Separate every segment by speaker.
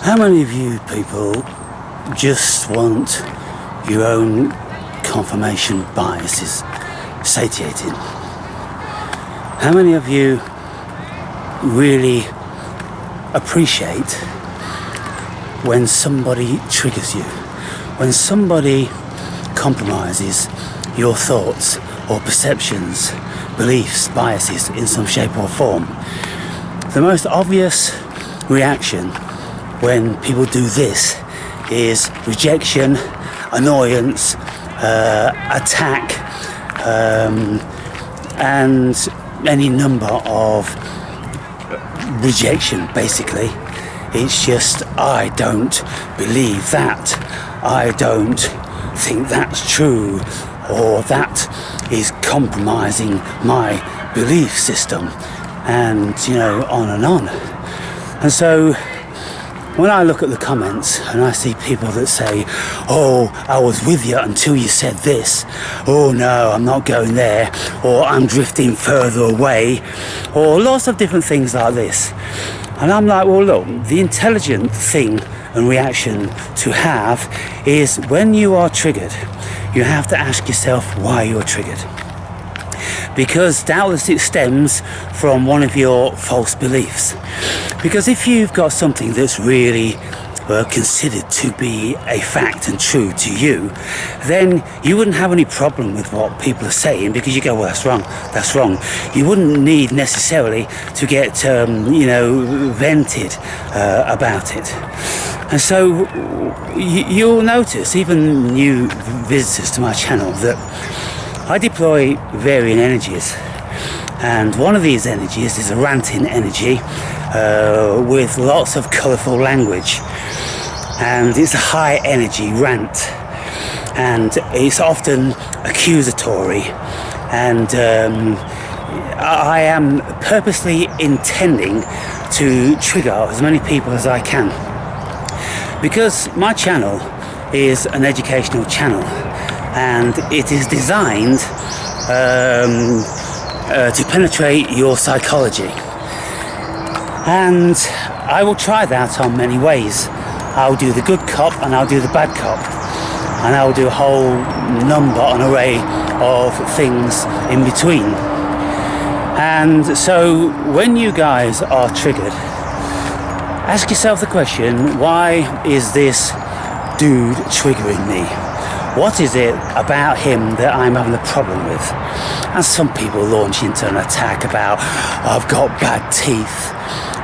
Speaker 1: How many of you people just want your own confirmation biases satiated? How many of you really appreciate when somebody triggers you, when somebody compromises your thoughts or perceptions, beliefs, biases in some shape or form? The most obvious reaction when people do this is rejection, annoyance, attack, and any number of rejection. Basically, it's just, I don't believe that, I don't think that's true, or that is compromising my belief system, and on and on. And so when I look at the comments and I see people that say, oh, I was with you until you said this, oh no, I'm not going there, or I'm drifting further away, or lots of different things like this. And I'm like, well, look, the intelligent thing and reaction to have is when you are triggered, you have to ask yourself why you're triggered. Because doubtless it stems from one of your false beliefs. Because if you've got something that's really considered to be a fact and true to you, then you wouldn't have any problem with what people are saying, because you go, well, that's wrong. You wouldn't need necessarily to get vented about it. And so you'll notice, even new visitors to my channel, that I deploy varying energies, and one of these energies is a ranting energy with lots of colourful language, and it's a high energy rant, and it's often accusatory, and I am purposely intending to trigger as many people as I can, because my channel is an educational channel, and it is designed to penetrate your psychology. And I will try that on many ways. I'll do the good cop and I'll do the bad cop, and I'll do a whole number, an array of things in between. And so when you guys are triggered, ask yourself the question, why is this dude triggering me? What is it about him that I'm having a problem with? And some people launch into an attack about, I've got bad teeth,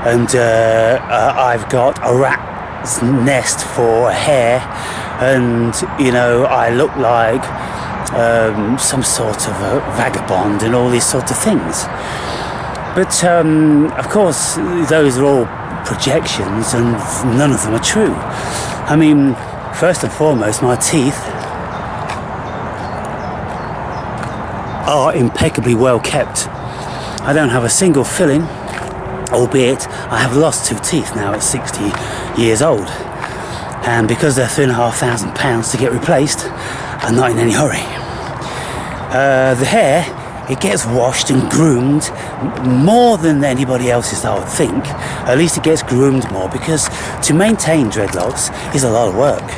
Speaker 1: and I've got a rat's nest for hair, and I look like some sort of a vagabond, and all these sorts of things. But of course, those are all projections, and none of them are true. I mean, first and foremost, my teeth are impeccably well kept. I don't have a single filling, albeit I have lost 2 teeth now at 60 years old, and because they're £3,500 to get replaced, I'm not in any hurry. The hair, it gets washed and groomed more than anybody else's, I would think. At least it gets groomed more, because to maintain dreadlocks is a lot of work.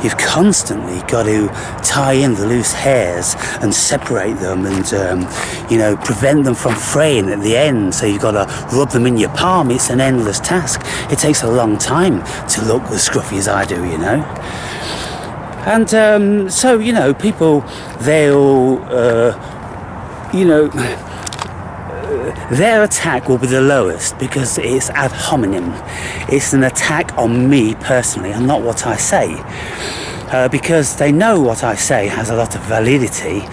Speaker 1: You've constantly got to tie in the loose hairs and separate them, and prevent them from fraying at the end. So you've got to rub them in your palm. It's an endless task. It takes a long time to look as scruffy as I do, And so people, they'll their attack will be the lowest, because it's ad hominem. It's an attack on me personally, and not what I say, because they know what I say has a lot of validity,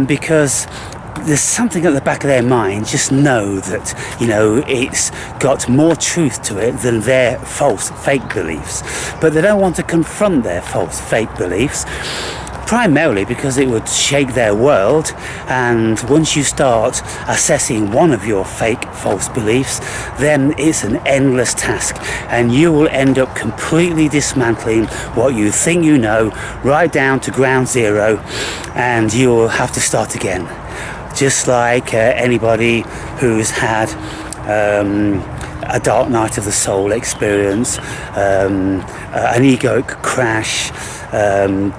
Speaker 1: because there's something at the back of their mind, just know that it's got more truth to it than their false fake beliefs. But they don't want to confront their false fake beliefs, primarily because it would shake their world, and once you start assessing one of your fake false beliefs, then it's an endless task, and you will end up completely dismantling what you think you know, right down to ground zero, and you will have to start again. Just like anybody who's had a dark night of the soul experience, an egoic crash,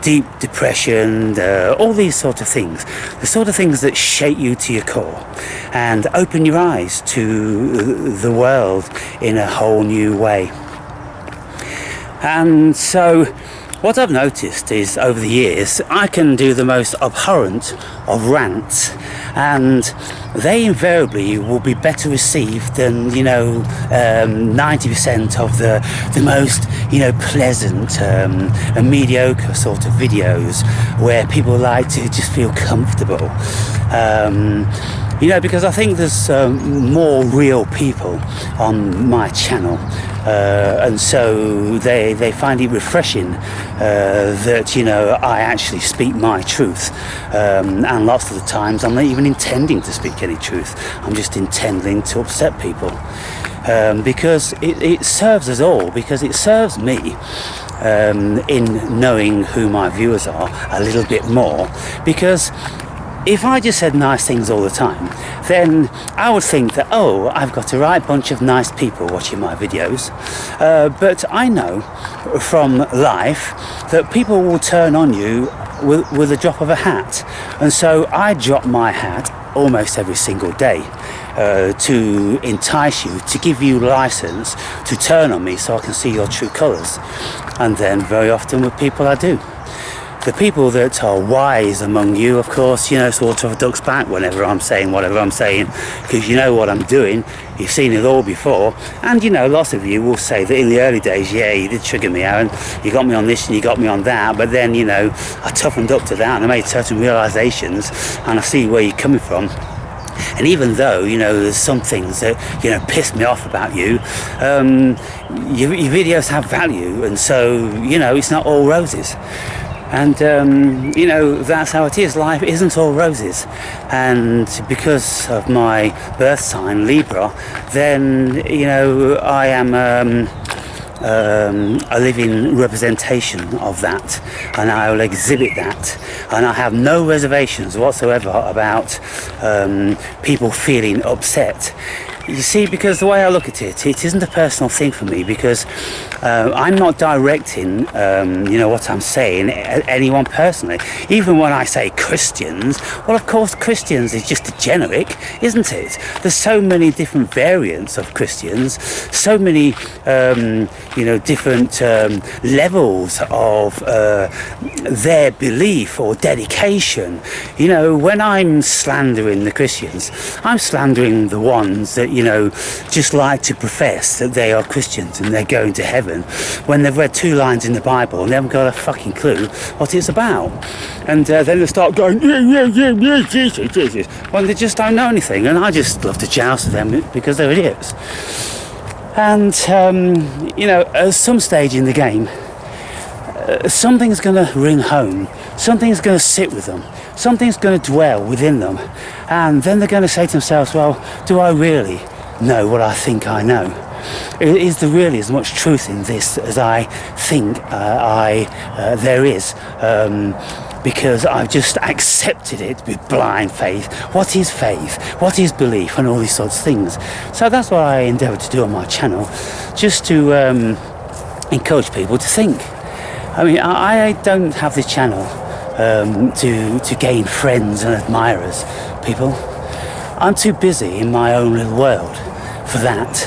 Speaker 1: deep depression, all these sort of things, the sort of things that shake you to your core and open your eyes to the world in a whole new way. And so what I've noticed is, over the years, I can do the most abhorrent of rants, and they invariably will be better received than 90% of the most pleasant and mediocre sort of videos where people like to just feel comfortable. Because I think there's more real people on my channel, and so they find it refreshing that I actually speak my truth, and lots of the times I'm not even intending to speak any truth. I'm just intending to upset people, because it serves us all, because it serves me in knowing who my viewers are a little bit more. Because if I just said nice things all the time, then I would think that, oh, I've got a right bunch of nice people watching my videos. But I know from life that people will turn on you with a drop of a hat. And so I drop my hat almost every single day to entice you, to give you license to turn on me so I can see your true colours. And then very often with people I do. The people that are wise among you, of course, sort of ducks back whenever I'm saying whatever I'm saying, because you know what I'm doing, you've seen it all before, and lots of you will say that in the early days, yeah, you did trigger me, Aaron, you got me on this and you got me on that, but then, I toughened up to that and I made certain realisations, and I see where you're coming from. And even though, there's some things that, piss me off about you, your videos have value, and so, it's not all roses. And that's how it is. Life isn't all roses, and because of my birth sign Libra, then I am a living representation of that, and I will exhibit that, and I have no reservations whatsoever about people feeling upset. You see, because the way I look at it, it isn't a personal thing for me, because I'm not directing, what I'm saying at anyone personally. Even when I say Christians, well, of course, Christians is just a generic, isn't it? There's so many different variants of Christians, so many, different levels of their belief or dedication. When I'm slandering the Christians, I'm slandering the ones that, just like to profess that they are Christians and they're going to heaven when they've read 2 lines in the Bible and they haven't got a fucking clue what it's about. And then they start going, yeah, Jesus. Well, they just don't know anything, and I just love to joust with them because they're idiots. And, at some stage in the game, something's going to ring home, something's going to sit with them, something's going to dwell within them, and then they're going to say to themselves, well, do I really know what I think I know? Is there really as much truth in this as I think there is? Because I've just accepted it with blind faith. What is faith? What is belief? And all these sorts of things. So that's what I endeavour to do on my channel, just to encourage people to think. I mean, I don't have this channel to gain friends and admirers, people. I'm too busy in my own little world for that.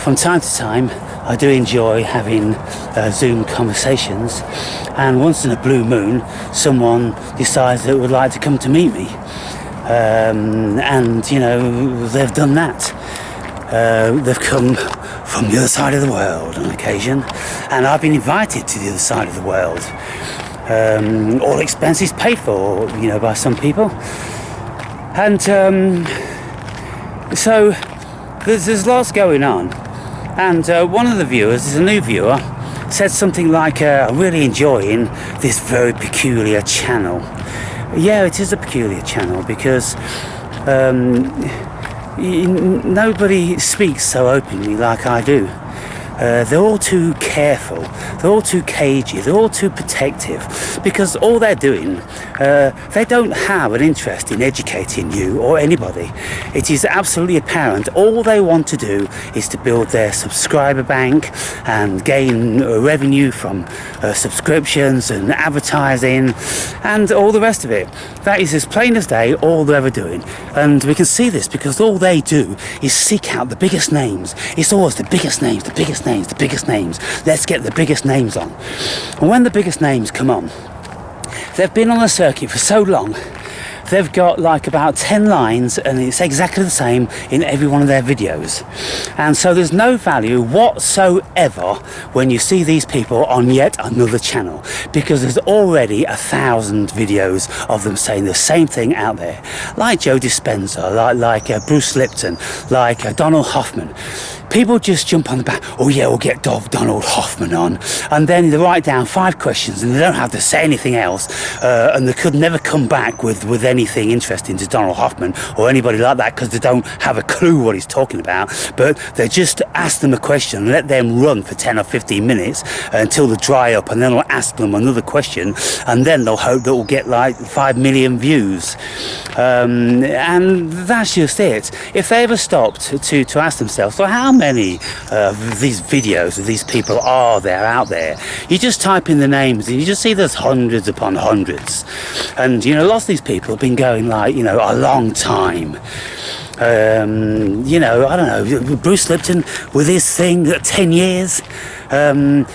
Speaker 1: From time to time, I do enjoy having Zoom conversations, and once in a blue moon, someone decides that would like to come to meet me, and they've done that. They've come from the other side of the world on occasion, and I've been invited to the other side of the world. All expenses paid for, by some people, and so there's lots going on. And one of the viewers, is a new viewer, said something like, I'm really enjoying this very peculiar channel. Yeah, it is a peculiar channel, because nobody speaks so openly like I do. they're all too careful, they're all too cagey, they're all too protective, because all they're doing, they don't have an interest in educating you or anybody. It is absolutely apparent all they want to do is to build their subscriber bank and gain revenue from subscriptions and advertising and all the rest of it. That is as plain as day all they're ever doing, and we can see this because all they do is seek out the biggest names. It's always the biggest names, the biggest names, the biggest names. Let's get the biggest names on. And when the biggest names come on, they've been on the circuit for so long, they've got like about 10 lines and it's exactly the same in every one of their videos. And so there's no value whatsoever when you see these people on yet another channel, because there's already 1,000 videos of them saying the same thing out there. Like Joe Dispenza, like Bruce Lipton, like Donald Hoffman. People just jump on the back, oh yeah, we'll get Donald Hoffman on, and then they write down 5 questions and they don't have to say anything else, and they could never come back with anything interesting to Donald Hoffman or anybody like that, because they don't have a clue what he's talking about. But they just ask them a question and let them run for 10 or 15 minutes until they dry up, and then they'll ask them another question, and then they'll hope that we'll get like 5 million views. And that's just it. If they ever stopped to ask themselves, well, how many of these videos of these people are there out there? You just type in the names and you just see there's hundreds upon hundreds. And you know, lots of these people have been going like, you know, a long time. You know, I don't know, Bruce Lipton with his thing 10 years. And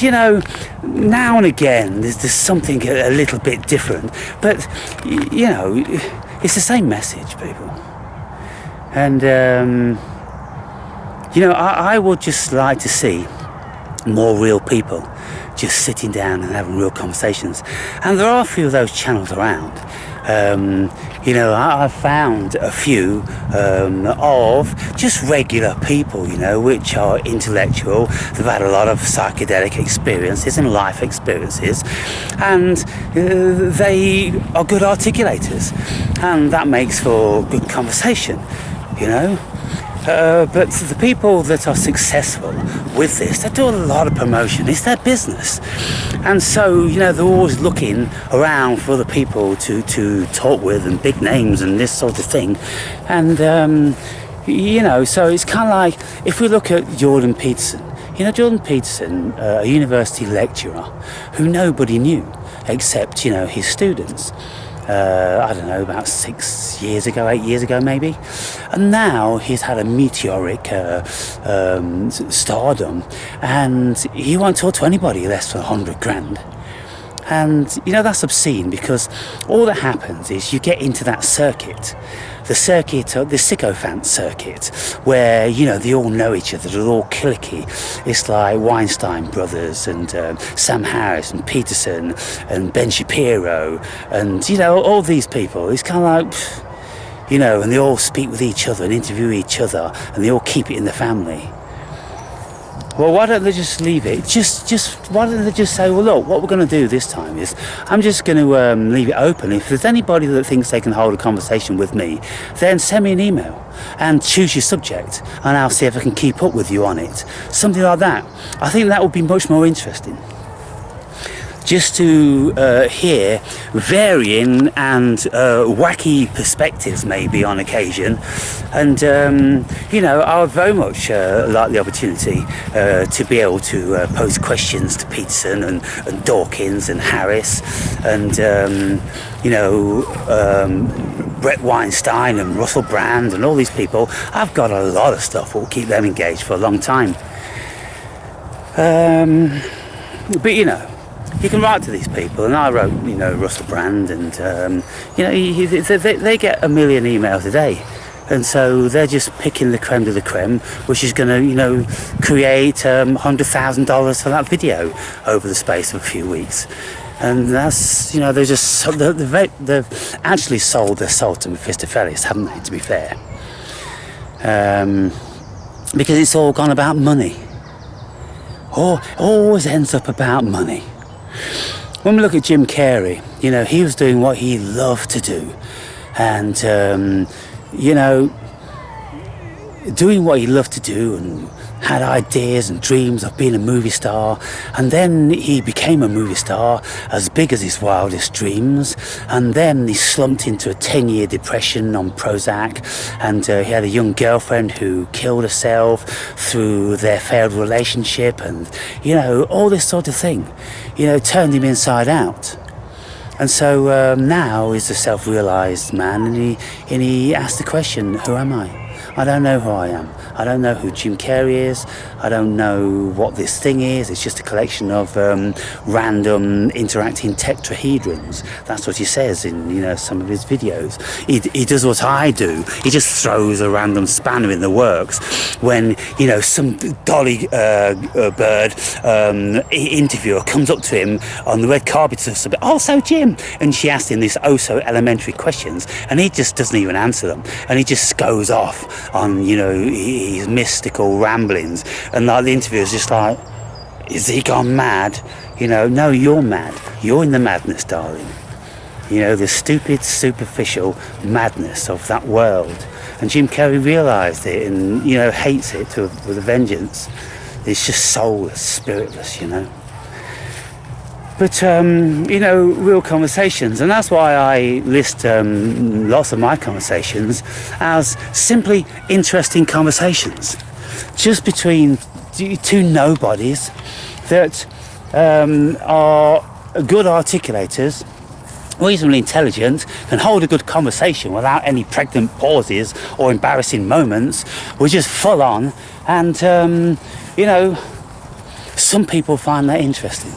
Speaker 1: you know, now and again there's something a little bit different, but you know, it's the same message, people. And you know, I would just like to see more real people just sitting down and having real conversations. And there are a few of those channels around. You know, I've found a few of just regular people, you know, which are intellectual. They've had a lot of psychedelic experiences and life experiences, and they are good articulators, and that makes for good conversation, you know. But the people that are successful with this, they do a lot of promotion. It's their business. And so, you know, they're always looking around for the people to talk with, and big names and this sort of thing. And, you know, so it's kind of like, if we look at Jordan Peterson, you know, Jordan Peterson, a university lecturer who nobody knew except, you know, his students. I don't know, about 6 years ago, 8 years ago maybe, and now he's had a meteoric stardom, and he won't talk to anybody less than 100 grand. And you know, that's obscene, because all that happens is you get into that circuit, the sycophant circuit, where, you know, they all know each other, they're all cliquey. It's like Weinstein brothers and Sam Harris and Peterson and Ben Shapiro and, you know, all these people. It's kind of like, you know, and they all speak with each other and interview each other, and they all keep it in the family. Well, why don't they just leave it? Why don't they just say, well, look, what we're going to do this time is I'm just going to leave it open. If there's anybody that thinks they can hold a conversation with me, then send me an email and choose your subject, and I'll see if I can keep up with you on it. Something like that. I think that would be much more interesting. Just to hear varying and wacky perspectives maybe on occasion. And you know, I would very much like the opportunity to be able to pose questions to Peterson and Dawkins and Harris and you know, Brett Weinstein and Russell Brand and all these people. I've got a lot of stuff that will keep them engaged for a long time. But you know, you can write to these people, and I wrote, you know, Russell Brand, and you know, they get 1 million emails a day, and so they're just picking the creme de la creme, which is going to, you know, create $100,000 for that video over the space of a few weeks. And that's, you know, they've actually sold their soul to Mephistopheles, haven't they, to be fair, because it's all gone about money. Always ends up about money. When we look at Jim Carrey, you know, he was doing what he loved to do, and you know, doing what he loved to do and had ideas and dreams of being a movie star, and then he became a movie star as big as his wildest dreams, and then he slumped into a 10-year depression on Prozac, and he had a young girlfriend who killed herself through their failed relationship, and all this sort of thing turned him inside out. And so now he's a self-realised man, and he asked the question, who am I? I don't know who I am. I don't know who Jim Carrey is. I don't know what this thing is. It's just a collection of random interacting tetrahedrons. That's what he says in some of his videos. He does what I do. He just throws a random spanner in the works when some dolly bird interviewer comes up to him on the red carpet or something. Oh, so Jim, and she asked him these oh so elementary questions, and he just doesn't even answer them, and he just goes off on his mystical ramblings, and the interviewer's just like, is he gone mad? No, you're mad. You're in the madness, darling. The stupid, superficial madness of that world. And Jim Carrey realised it, and hates it with a vengeance. It's just soulless, spiritless, But, real conversations, and that's why I list lots of my conversations as simply interesting conversations, just between two nobodies that are good articulators, reasonably intelligent, can hold a good conversation without any pregnant pauses or embarrassing moments. We're just full on, and, some people find that interesting.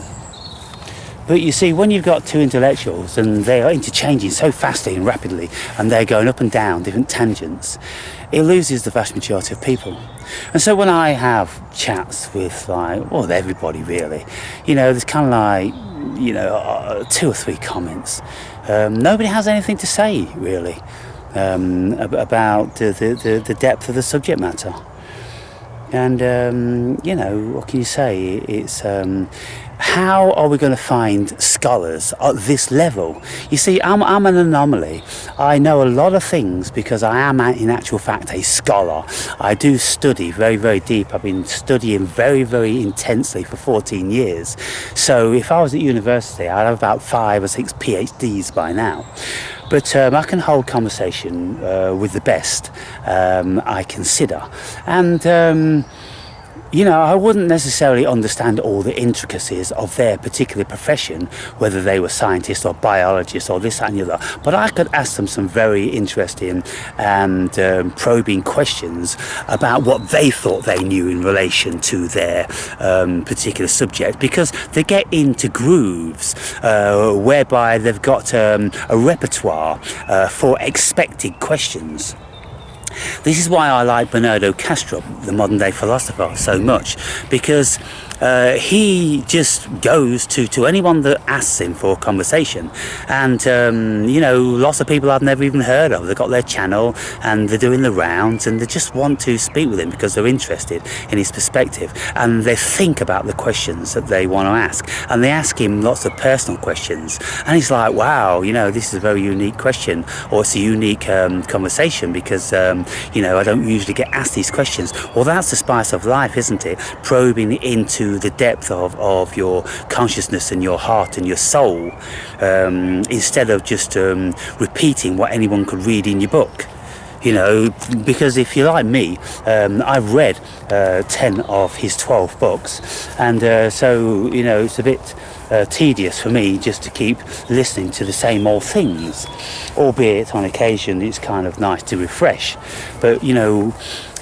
Speaker 1: But you see, when you've got two intellectuals and they are interchanging so fastly and rapidly, and they're going up and down different tangents, it loses the vast majority of people. And so when I have chats with everybody really, there's kind of like, 2 or 3 comments. Nobody has anything to say really about the depth of the subject matter. And, what can you say? It's, how are we going to find scholars at this level? You see, I'm an anomaly. I know a lot of things because I am, in actual fact, a scholar. I do study very, very deep. I've been studying very, very intensely for 14 years. So if I was at university, I'd have about 5 or 6 PhDs by now. But I can hold conversation with the best I consider. And, I wouldn't necessarily understand all the intricacies of their particular profession, whether they were scientists or biologists or this, that and the other. But I could ask them some very interesting and probing questions about what they thought they knew in relation to their particular subject, because they get into grooves whereby they've got a repertoire for expected questions. This is why I like Bernardo Kastrup, the modern-day philosopher, so much, because he just goes to anyone that asks him for a conversation, and lots of people I've never even heard of. They've got their channel and they're doing the rounds, and they just want to speak with him because they're interested in his perspective, and they think about the questions that they want to ask, and they ask him lots of personal questions, and he's like, wow, this is a very unique question, or it's a unique conversation, because I don't usually get asked these questions. Well, that's the spice of life, isn't it? Probing into the depth of your consciousness and your heart and your soul, instead of just repeating what anyone could read in your book. Because if you're like me, I've read 10 of his 12 books, and so it's a bit tedious for me just to keep listening to the same old things, albeit on occasion it's kind of nice to refresh. But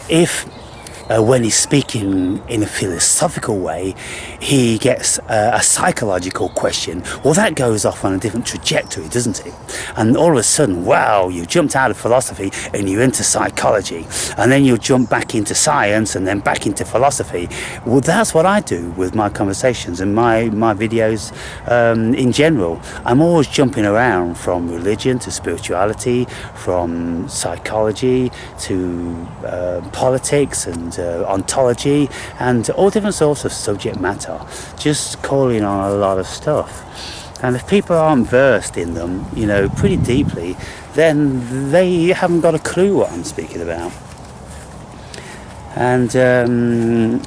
Speaker 1: if when he's speaking in a philosophical way, he gets a psychological question, well, that goes off on a different trajectory, doesn't it? And all of a sudden, wow, you've jumped out of philosophy and you're into psychology, and then you'll jump back into science and then back into philosophy. Well, that's what I do with my conversations and my videos in general. I'm always jumping around from religion to spirituality, from psychology to politics and ontology, and all different sorts of subject matter, just calling on a lot of stuff. And if people aren't versed in them, pretty deeply, then they haven't got a clue what I'm speaking about. And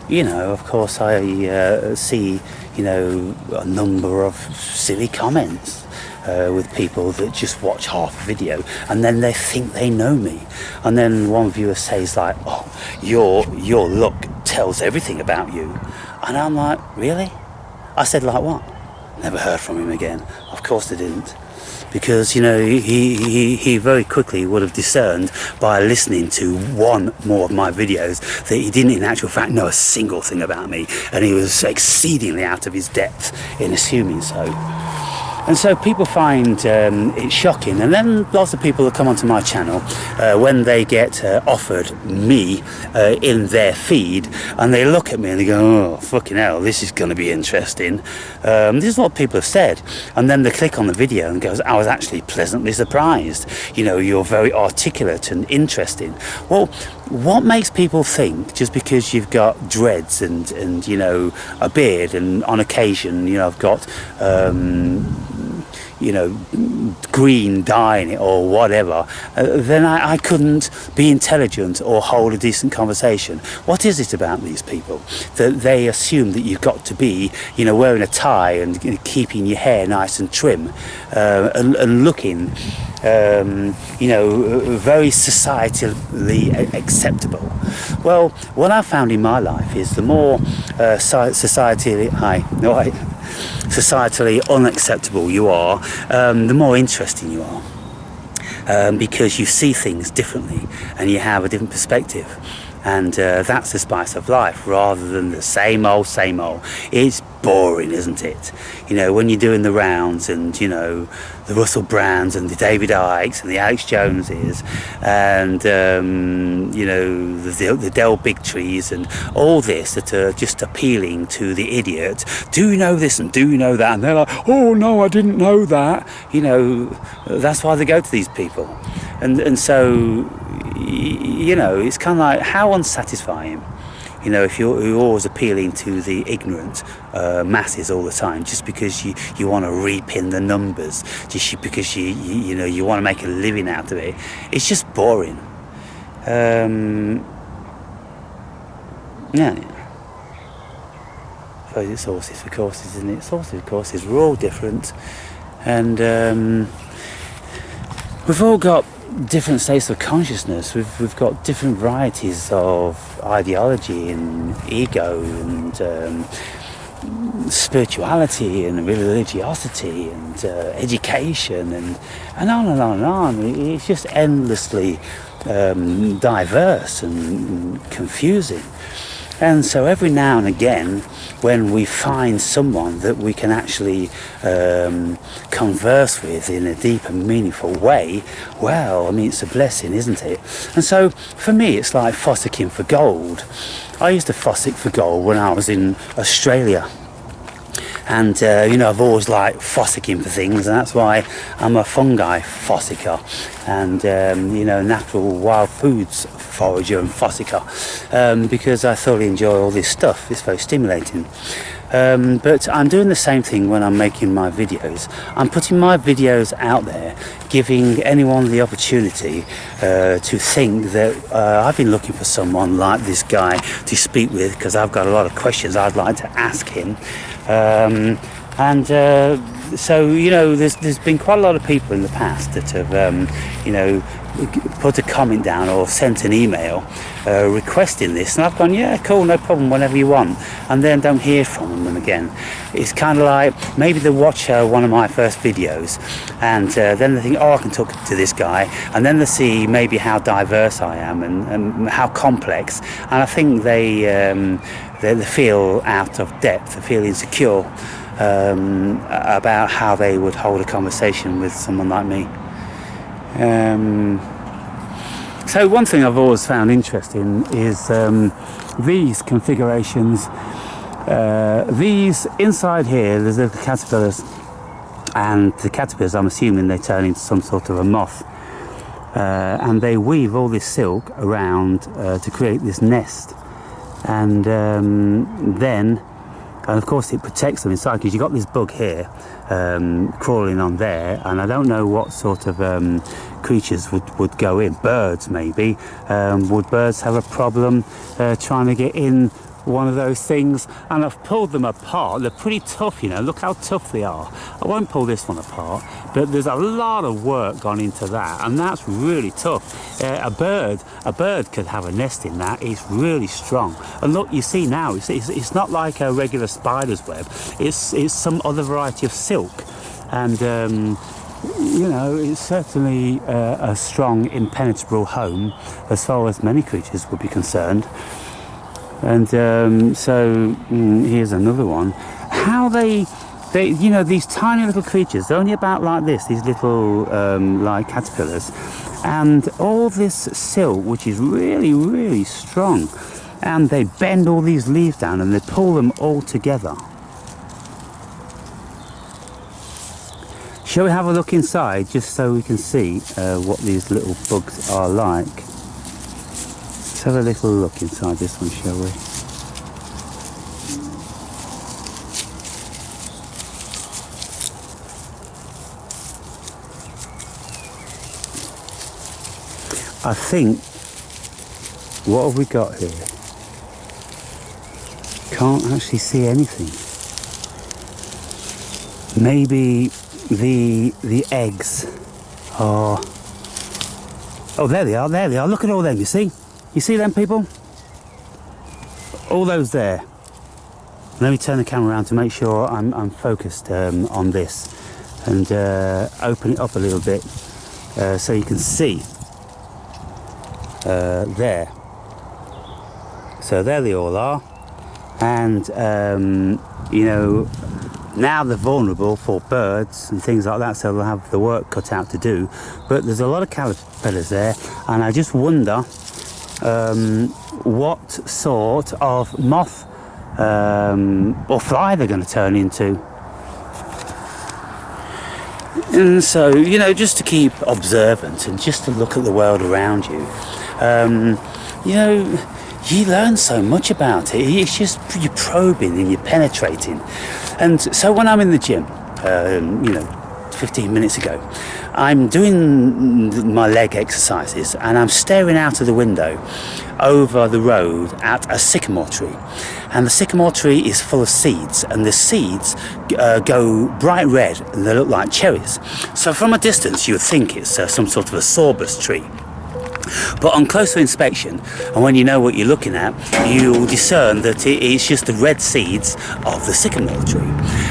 Speaker 1: you know, of course, I see, you know, a number of silly comments with people that just watch half a video and then they think they know me. And then one viewer says like, "Oh, your look tells everything about you." And I'm like, really? I said, like what? Never heard from him again. Of course I didn't. Because, you know, he very quickly would have discerned by listening to one more of my videos that he didn't in actual fact know a single thing about me, and he was exceedingly out of his depth in assuming so. And so people find it shocking, and then lots of people that come onto my channel when they get offered me in their feed, and they look at me and they go, "Oh, fucking hell, this is going to be interesting." This is what people have said, and then they click on the video and goes, "I was actually pleasantly surprised. You know, you're very articulate and interesting." Well, what makes people think just because you've got dreads and you know, a beard, and on occasion, you know, I've got you know, green dye in it or whatever, then I couldn't be intelligent or hold a decent conversation? What is it about these people that they assume that you've got to be, you know, wearing a tie and keeping your hair nice and trim and looking, you know, very societally acceptable? Well, what I found in my life is the more societally unacceptable you are, the more interesting you are, because you see things differently and you have a different perspective. And that's the spice of life, rather than the same old, same old. It's boring, isn't it? You know, when you're doing the rounds, and you know, the Russell Brands and the David Icks and the Alex Joneses, and you know, the Del Bigtrees and all this that are just appealing to the idiot. Do you know this and do you know that? And they're like, "Oh no, I didn't know that." You know, that's why they go to these people. And so, you know, it's kind of like, how unsatisfying, you know, if you're always appealing to the ignorant masses all the time, just because you want to reap in the numbers, just because you know, you want to make a living out of it. It's just boring. Yeah. I suppose it's horses for courses, isn't it? It's horses for courses. We're all different, and we've all got different states of consciousness. We've got different varieties of ideology and ego and spirituality and religiosity and education and on and on and on. It's just endlessly diverse and confusing. And so every now and again, when we find someone that we can actually converse with in a deep and meaningful way, well, I mean, it's a blessing, isn't it? And so for me, it's like fossicking for gold. I used to fossick for gold when I was in Australia. And, you know, I've always liked fossicking for things, and that's why I'm a fungi fossicker and, you know, natural wild foods forager and fossicker, because I thoroughly enjoy all this stuff. It's very stimulating. But I'm doing the same thing when I'm making my videos. I'm putting my videos out there, giving anyone the opportunity to think that I've been looking for someone like this guy to speak with, because I've got a lot of questions I'd like to ask him. So, you know, there's been quite a lot of people in the past that have, you know, put a comment down or sent an email requesting this, and I've gone, yeah, cool, no problem, whenever you want, and then don't hear from them again. It's kind of like, maybe they watch one of my first videos, and then they think, oh, I can talk to this guy, and then they see maybe how diverse I am and how complex, and I think they feel out of depth, they feel insecure about how they would hold a conversation with someone like me. So one thing I've always found interesting is these configurations. These inside here, there's the caterpillars, and the caterpillars, I'm assuming they turn into some sort of a moth, and they weave all this silk around to create this nest, and then and of course it protects them inside, because you've got this bug here crawling on there, and I don't know what sort of creatures would go in. Birds maybe. Would birds have a problem trying to get in one of those things? And I've pulled them apart. They're pretty tough, you know. Look how tough they are. I won't pull this one apart, but there's a lot of work gone into that, and that's really tough. A bird could have a nest in that. It's really strong. And look, you see now, it's not like a regular spider's web. It's some other variety of silk, and you know, it's certainly a strong, impenetrable home as far as many creatures would be concerned. And so here's another one. How they, you know, these tiny little creatures, they're only about like this, these little like caterpillars, and all this silk, which is really, really strong, and they bend all these leaves down and they pull them all together. Shall we have a look inside just so we can see what these little bugs are like? Let's have a little look inside this one, shall we? I think, what have we got here? Can't actually see anything. Maybe the eggs are... Oh, there they are, there they are. Look at all them, you see? You see them, people? All those there. Let me turn the camera around to make sure I'm focused on this, and open it up a little bit so you can see there. So there they all are, and you know, now they're vulnerable for birds and things like that, so they'll have the work cut out to do. But there's a lot of caterpillars there, and I just wonder what sort of moth or fly they're going to turn into. And so, you know, just to keep observant and just to look at the world around you, you know, you learn so much about it. It's just, you're probing and you're penetrating. And so when I'm in the gym, you know, 15 minutes ago, I'm doing my leg exercises, and I'm staring out of the window over the road at a sycamore tree, and the sycamore tree is full of seeds, and the seeds go bright red and they look like cherries. So from a distance you would think it's some sort of a sorbus tree. But on closer inspection, and when you know what you're looking at, you'll discern that it's just the red seeds of the sycamore tree.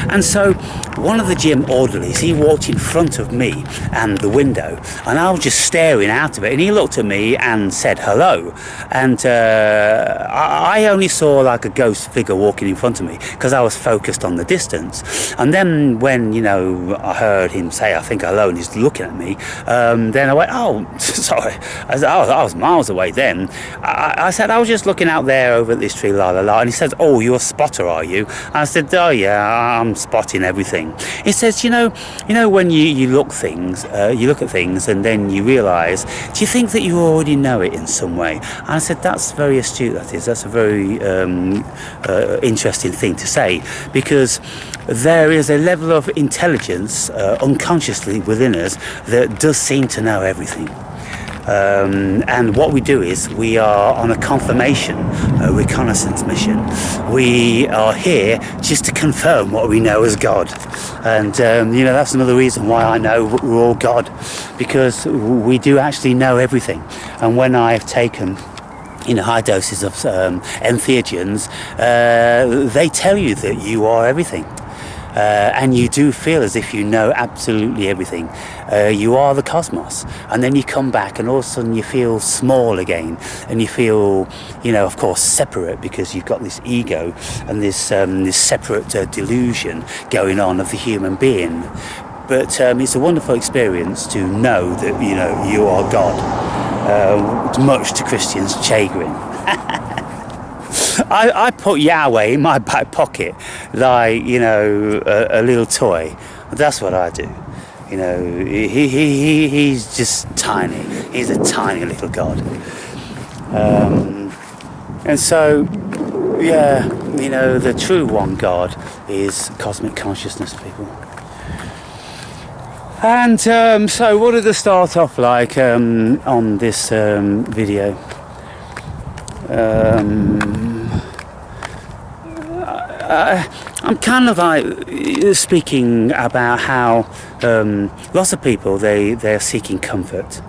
Speaker 1: And so one of the gym orderlies, he walked in front of me and the window, and I was just staring out of it, and he looked at me and said hello. And I only saw like a ghost figure walking in front of me because I was focused on the distance. And then when, you know, I heard him say, I think hello, and he's looking at me, then I went, oh, sorry. I was miles away then. I said, I was just looking out there over at this tree, la la la. And he says, oh, you're a spotter, are you? And I said, oh yeah, I'm spotting everything. He says, you know when you look at things and then you realise, do you think that you already know it in some way? And I said, that's very astute, that is. That's a very interesting thing to say, because there is a level of intelligence unconsciously within us that does seem to know everything. And what we do is we are on a confirmation, a reconnaissance mission. We are here just to confirm what we know as God. And you know, that's another reason why I know we're all God, because we do actually know everything. And when I've taken, you know, high doses of entheogens, they tell you that you are everything. And you do feel as if you know absolutely everything. You are the cosmos, and then you come back and all of a sudden you feel small again, and you feel, you know, of course separate, because you've got this ego and this separate delusion going on of the human being. But it's a wonderful experience to know that, you know, you are God, much to Christians' chagrin. I put Yahweh in my back pocket like, you know, a little toy. That's what I do. You know, he's just tiny. He's a tiny little God. And so, yeah, you know, the true one God is cosmic consciousness, people. And so what did it start off like on this video? I'm kind of like speaking about how lots of people, they're seeking comfort.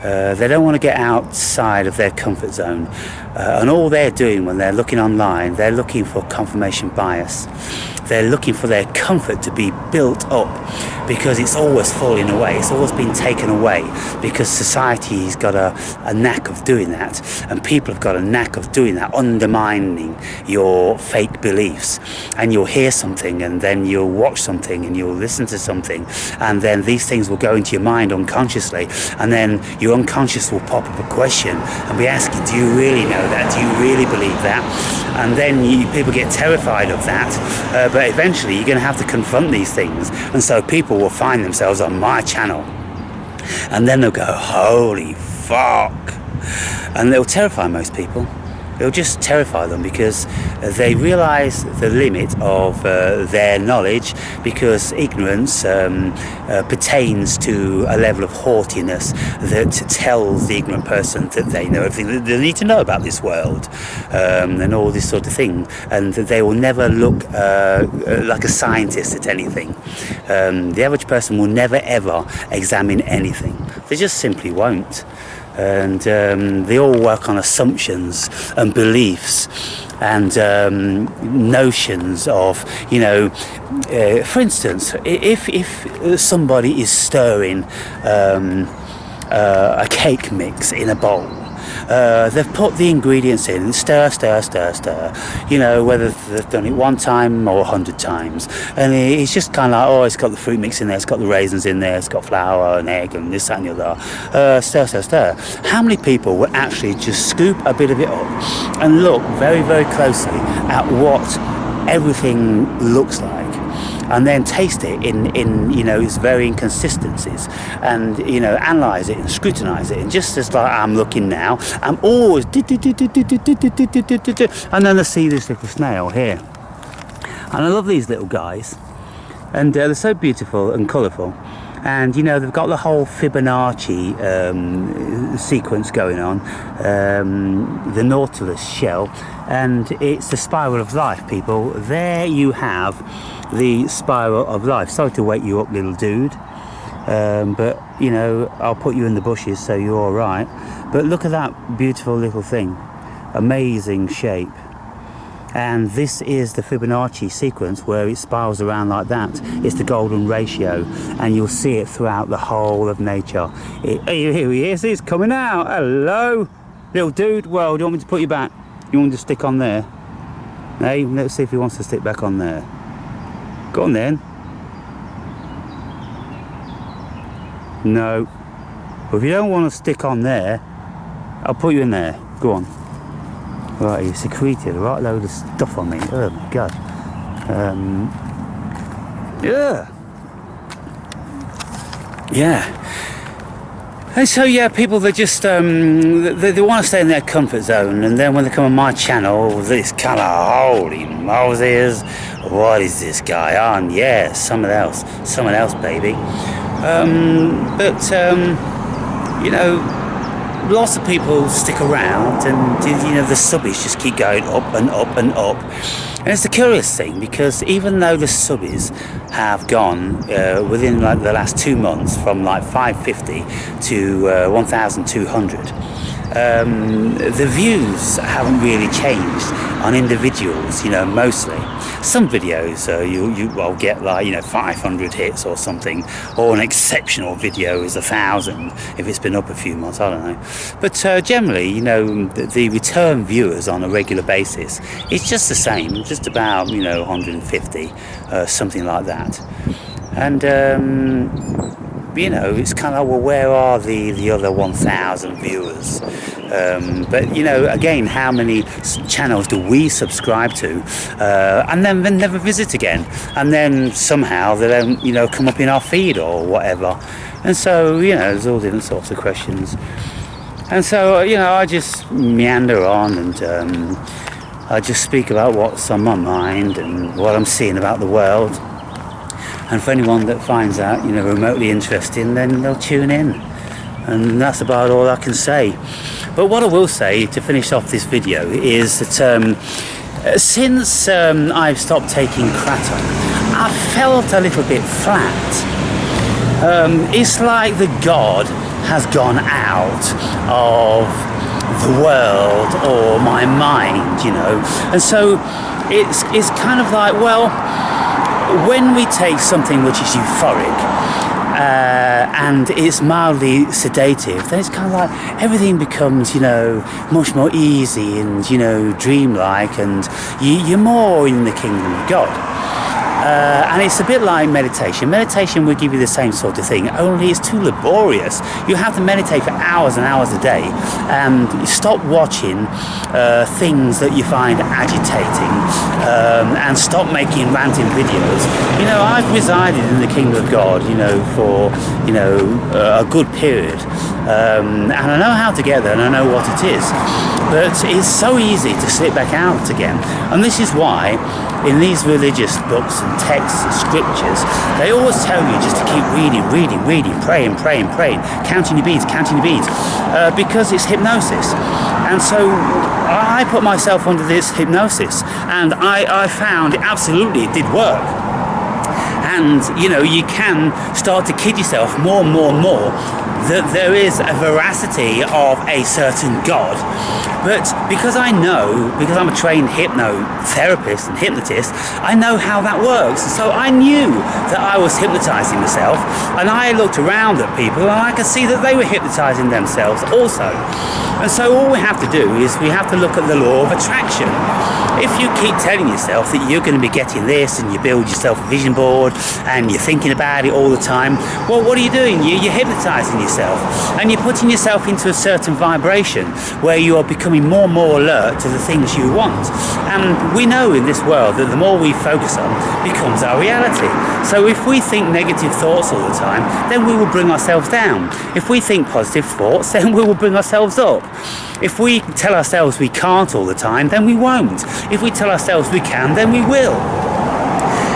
Speaker 1: They don't want to get outside of their comfort zone, and all they're doing when they're looking online, they're looking for confirmation bias. They're looking for their comfort to be built up, because it's always falling away, it's always been taken away, because society's got a knack of doing that, and people have got a knack of doing that, undermining your fake beliefs. And you'll hear something, and then you'll watch something, and you'll listen to something, and then these things will go into your mind unconsciously, and then your unconscious will pop up a question and be asking, do you really know that? Do you really believe that? And then people get terrified of that, but eventually you're going to have to confront these things. And so people will find themselves on my channel, and then they'll go, holy fuck, and they'll terrify most people. It'll just terrify them, because they realise the limit of their knowledge, because ignorance pertains to a level of haughtiness that tells the ignorant person that they know everything that they need to know about this world, and all this sort of thing, and that they will never look like a scientist at anything. The average person will never ever examine anything. They just simply won't. And they all work on assumptions and beliefs and notions of, you know, for instance, if somebody is stirring a cake mix in a bowl, they've put the ingredients in, stir, you know, whether they've done it one time or 100 times, and it's just kind of like, oh, it's got the fruit mix in there, it's got the raisins in there, it's got flour and egg and this, that and the other, stir. How many people will actually just scoop a bit of it up and look very, very closely at what everything looks like, and then taste it in you know, its varying consistencies, and, you know, analyse it and scrutinise it, and just as like I'm looking now, I'm always and then I see this little snail here, and I love these little guys, and they're so beautiful and colourful, and, you know, they've got the whole Fibonacci sequence going on, the Nautilus shell, and it's the spiral of life, people. There you have the spiral of life. Sorry to wake you up, little dude, but, you know, I'll put you in the bushes so you're all right. But look at that beautiful little thing, amazing shape. And this is the Fibonacci sequence, where it spirals around like that. It's the golden ratio, and you'll see it throughout the whole of nature. Here he is, he's coming out. Hello, little dude. Well, do you want me to put you back? You want me to stick on there? Hey, let's see if he wants to stick back on there. Go on then. No. Well, if you don't want to stick on there, I'll put you in there. Go on. Right, he secreted a right load of stuff on me. Oh my god. Yeah. And so, yeah, people, they just they want to stay in their comfort zone, and then when they come on my channel, this kind of, holy Moses, what is this guy on? Yeah, someone else, baby. You know, lots of people stick around, and, you know, the subbies just keep going up and up and up. And it's the curious thing, because even though the subbies have gone within like the last 2 months from like 550 to 1,200, the views haven't really changed on individuals, you know, mostly. Some videos you'll get like, you know, 500 hits or something, or an exceptional video is 1,000 if it's been up a few months, I don't know. But generally, you know, the return viewers on a regular basis, it's just the same, just about, you know, 150, something like that. And you know, it's kind of, well, where are the other 1,000 viewers? But, you know, again, how many channels do we subscribe to and then never visit again, and then somehow they don't, you know, come up in our feed or whatever? And so, you know, there's all different sorts of questions. And so, you know, I just meander on, and I just speak about what's on my mind and what I'm seeing about the world. And for anyone that finds that, you know, remotely interesting, then they'll tune in. And that's about all I can say. But what I will say to finish off this video is that since I've stopped taking kratom, I've felt a little bit flat. It's like the God has gone out of the world or my mind, you know. And so it's kind of like, well, when we take something which is euphoric, and it's mildly sedative, then it's kind of like everything becomes, you know, much more easy and, you know, dreamlike, and you're more in the kingdom of God. And it's a bit like meditation. Meditation will give you the same sort of thing, only it's too laborious. You have to meditate for hours and hours a day, and stop watching things that you find agitating, and stop making ranting videos. You know, I've resided in the kingdom of God, you know, for, you know, a good period, and I know how to get there, and I know what it is. But it's so easy to slip back out again, and this is why in these religious books and texts and scriptures, they always tell you just to keep reading, praying, counting your beads, because it's hypnosis. And so I put myself under this hypnosis, and I found absolutely it did work. And, you know, you can start to kid yourself more and more that there is a veracity of a certain God. But because I'm a trained hypnotherapist and hypnotist, I know how that works. So I knew that I was hypnotizing myself, and I looked around at people and I could see that they were hypnotizing themselves also. And so all we have to do is we have to look at the law of attraction. If you keep telling yourself that you're going to be getting this, and you build yourself a vision board and you're thinking about it all the time, well, what are you doing? You're hypnotizing yourself, and you're putting yourself into a certain vibration where you are becoming more and more alert to the things you want. And we know in this world that the more we focus on becomes our reality. So if we think negative thoughts all the time, then we will bring ourselves down. If we think positive thoughts, then we will bring ourselves up. If we tell ourselves we can't all the time, then we won't. If we tell ourselves we can, then we will.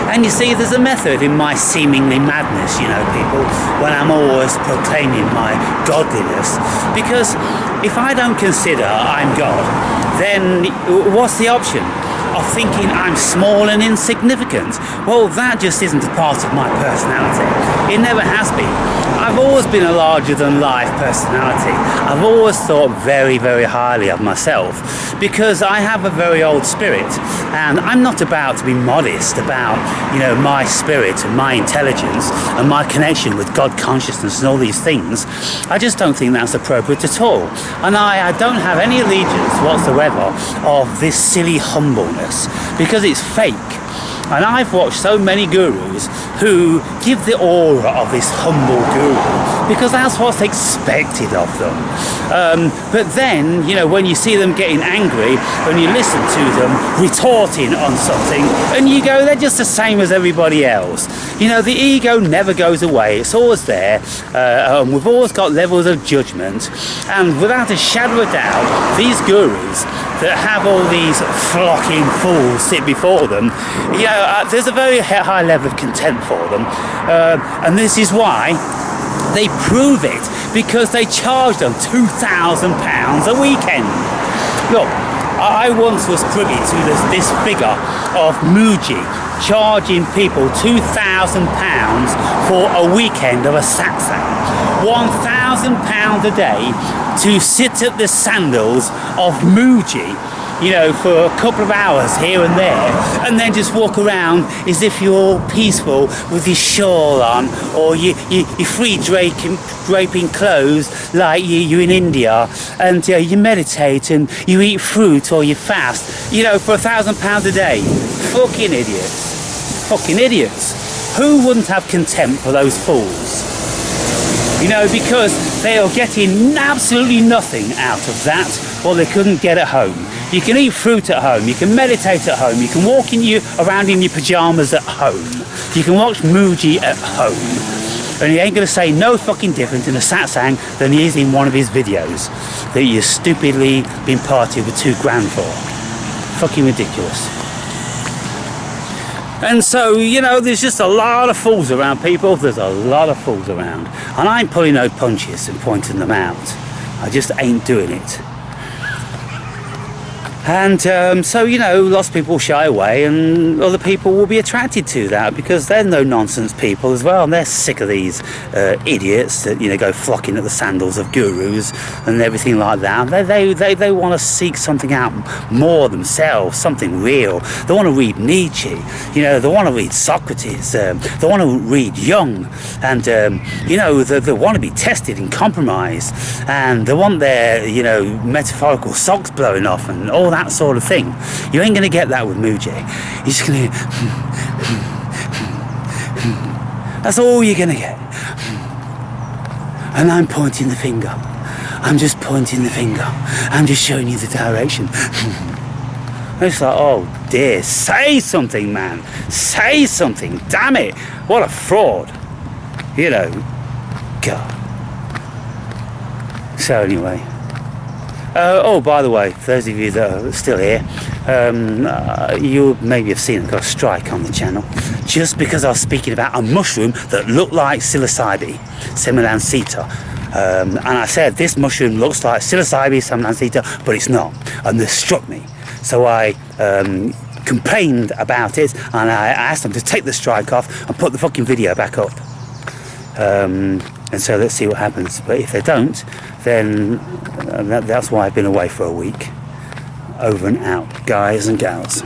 Speaker 1: And you see, there's a method in my seemingly madness, you know, people, when I'm always proclaiming my godliness. Because if I don't consider I'm God, then what's the option? Of thinking I'm small and insignificant? Well, that just isn't a part of my personality. It never has been. I've always been a larger-than-life personality. I've always thought very, very highly of myself, because I have a very old spirit, and I'm not about to be modest about, you know, my spirit and my intelligence and my connection with God consciousness and all these things. I just don't think that's appropriate at all. And I don't have any allegiance whatsoever of this silly humbleness, because it's fake. And I've watched so many gurus who give the aura of this humble guru, because that's what's expected of them. But then, you know, when you see them getting angry, when you listen to them retorting on something, and you go, they're just the same as everybody else. You know, the ego never goes away. It's always there. We've always got levels of judgment. And without a shadow of doubt, these gurus that have all these flocking fools sit before them, you know, there's a very high level of contempt for them, and this is why they prove it, because they charge them £2,000 a weekend. Look, I once was privy to this figure of Muji charging people £2,000 for a weekend of a satsang. £1,000 a day to sit at the sandals of Muji, you know, for a couple of hours here and there, and then just walk around as if you're all peaceful with your shawl on, or you free draping clothes like you're in India, and you meditate and you eat fruit or you fast, you know, for £1,000 a day. Fucking idiots. Who wouldn't have contempt for those fools? You know, because they are getting absolutely nothing out of that what they couldn't get at home. You can eat fruit at home, you can meditate at home, you can walk around in your pyjamas at home, you can watch Muji at home, and he ain't going to say no fucking different in a satsang than he is in one of his videos that you've stupidly been partying with £2,000 for. Fucking ridiculous. And so, you know, there's just a lot of fools around, people. There's a lot of fools around. And I ain't pulling no punches and pointing them out. I just ain't doing it. And so, you know, lots of people shy away, and other people will be attracted to that because they're no nonsense people as well, and they're sick of these idiots that, you know, go flocking at the sandals of gurus and everything like that. They want to seek something out more themselves, something real. They want to read Nietzsche, you know, they want to read Socrates, they want to read Jung, and you know, they want to be tested and compromised, and they want their, you know, metaphorical socks blowing off and all that sort of thing. You ain't gonna get that with Muji. You're just gonna that's all you're gonna get. And I'm pointing the finger. I'm just pointing the finger. I'm just showing you the direction. It's like, oh dear, say something, man. Say something. Damn it. What a fraud. You know. God. So anyway. Oh, by the way, for those of you that are still here, you maybe have seen I've got a strike on the channel just because I was speaking about a mushroom that looked like psilocybe, Semelanceta. And I said this mushroom looks like psilocybe, Semelanceta, but it's not. And this struck me. So I complained about it, and I asked them to take the strike off and put the fucking video back up. And so let's see what happens. But if they don't, then that's why I've been away for a week. Over and out, guys and gals.